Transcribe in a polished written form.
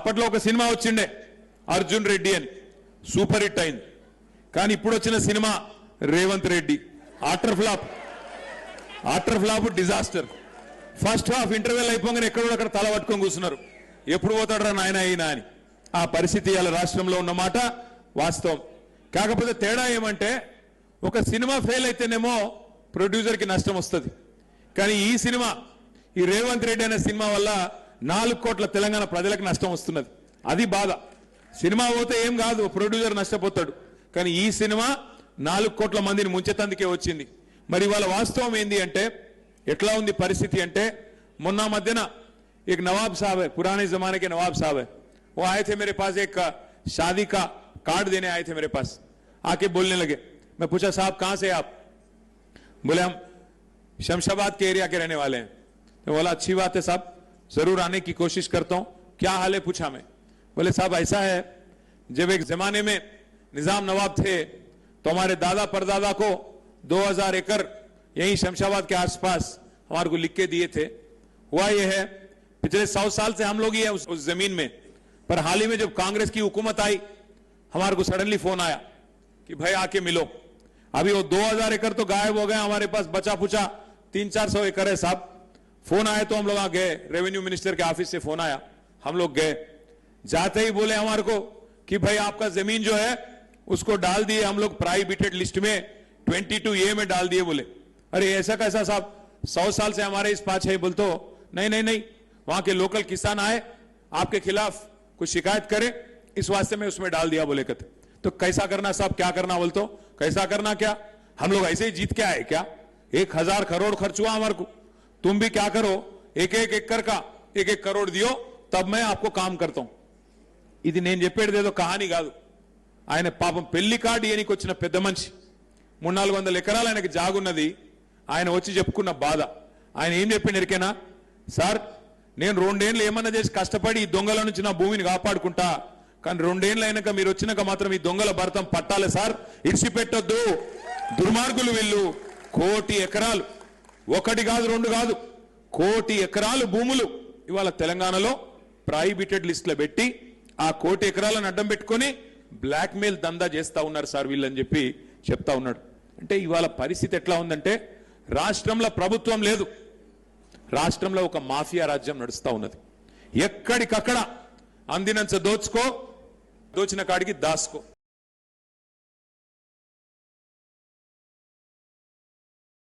అప్పట్లో ఒక సినిమా వచ్చిండే అర్జున్ రెడ్డి అని, సూపర్ హిట్ అయింది. కానీ ఇప్పుడు వచ్చిన cinema Revanth Reddy utter flop disaster. First half interval అయిపోగానే ఎక్కడో అక్కడ తల పట్టుకొని కూర్చున్నారు, ఎప్పుడు పోతాడరా నాయన అయినా అని. ఆ పరిస్థితి ఇవాళ రాష్ట్రంలో ఉన్నమాట వాస్తవం. కాకపోతే తేడా ఏమంటే, ఒక సినిమా ఫెయిల్ అయితేనేమో ప్రొడ్యూసర్కి నష్టం వస్తుంది. కానీ ఈ సినిమా, ఈ రేవంత్ రెడ్డి అనే సినిమా వల్ల 4 కోట్ల తెలంగాణ ప్రజలకు నష్టం వస్తున్నది. అది బాధ. సినిమా పోతే ఏం కాదు, ప్రొడ్యూసర్ నష్టపోతాడు. కానీ ఈ సినిమా 4 కోట్ల మందిని ముంచెతందుకే వచ్చింది. మరి వాళ్ళ వాస్తవం ఏంది అంటే, ఎట్లా ఉంది పరిస్థితి అంటే, మొన్న మధ్యన एक नवाब साहब है, पुराने जमाने के नवाब साहब है, वो आए थे मेरे पास, एक शादी का कार्ड देने आए थे मेरे पास. आके बोलने लगे, मैं पूछा साहब कहां से आप? बोले हम शमशाबाद के एरिया के रहने वाले हैं. तो बोला अच्छी बात है साहब, जरूर आने की कोशिश करता हूं. क्या हाल है पूछा मैं. बोले साहब ऐसा है, जब एक जमाने में निजाम नवाब थे तो हमारे दादा परदादा को 2000 एकड़ यही शमशाबाद के आसपास हमारे को लिख के दिए थे. हुआ यह है, पिछले 100 साल से हम लोग ही है उस जमीन में. पर हाल ही में जब कांग्रेस की हुकूमत आई, हमारे को सडनली फोन आया कि भाई आके मिलो. अभी वो 2000 एकड़ तो गायब हो गए, हमारे पास बचा पुचा 300-400 एकड़ है साहब. फोन आया तो हम लोग गए, रेवेन्यू मिनिस्टर के ऑफिस से फोन आया, हम लोग गए. जाते ही बोले हमारे को कि भाई आपका जमीन जो है उसको डाल दिए हम लोग प्रोहिबिटेड लिस्ट में, 22A में डाल दिए. बोले अरे ऐसा कैसा साहब, 100 साल से हमारे इस पास है. बोलते नहीं, वहां के लोकल किसान आए, आपके खिलाफ कुछ शिकायत करे, इस वास्ते में उसमें डाल दिया. बोले कहते तो कैसा करना साहब, क्या करना? बोलते कैसा करना क्या, हम लोग ऐसे ही जीत के आए क्या? 1000 करोड़ खर्च हुआ हमारे को, तुम भी क्या करो, एक एकड़ का 1 करोड़ दियो, तब मैं आपको काम करता हूं. ఇది నేను చెప్పేదేదో కహాని కాదు. ఆయన పాపం పెళ్లి కార్డు ఇయనికి వచ్చిన పెద్ద మనిషి, 300-400 ఎకరాలు ఆయనకి జాగున్నది. ఆయన వచ్చి చెప్పుకున్న బాధ. ఆయన ఏం చెప్పిండు ఎరికేనా, సార్ నేను 2 ఏళ్ళు ఏమన్నా చేసి కష్టపడి ఈ దొంగల నుంచి నా భూమిని కాపాడుకుంటా, కానీ 2 ఏళ్ళు అయినాక మీరు వచ్చినాక మాత్రం ఈ దొంగల భర్తం పట్టాలి సార్, ఇడిచిపెట్టొద్దు, దుర్మార్గులు వీళ్ళు. 1 కోటి ఎకరాలు, 1 కాదు 2 కాదు, 1 కోటి ఎకరాలు భూములు ఇవాళ తెలంగాణలో ప్రోహిబిటెడ్ లిస్ట్ లో పెట్టి, ఆ 1 కోటి ఎకరాలను అడ్డం పెట్టుకొని బ్లాక్ మెయిల్ దందా చేస్తా ఉన్నారు సార్ వీళ్ళని చెప్పి చెప్తా ఉన్నాడు. అంటే ఇవాళ పరిస్థితి ఎట్లా ఉందంటే, రాష్ట్రంలో ప్రభుత్వం లేదు, రాష్ట్రంలో ఒక మాఫియా రాజ్యం నడుస్తా ఉన్నది. ఎక్కడికక్కడ అందినంత దోచుకో, దోచిన కాడికి దాసుకో.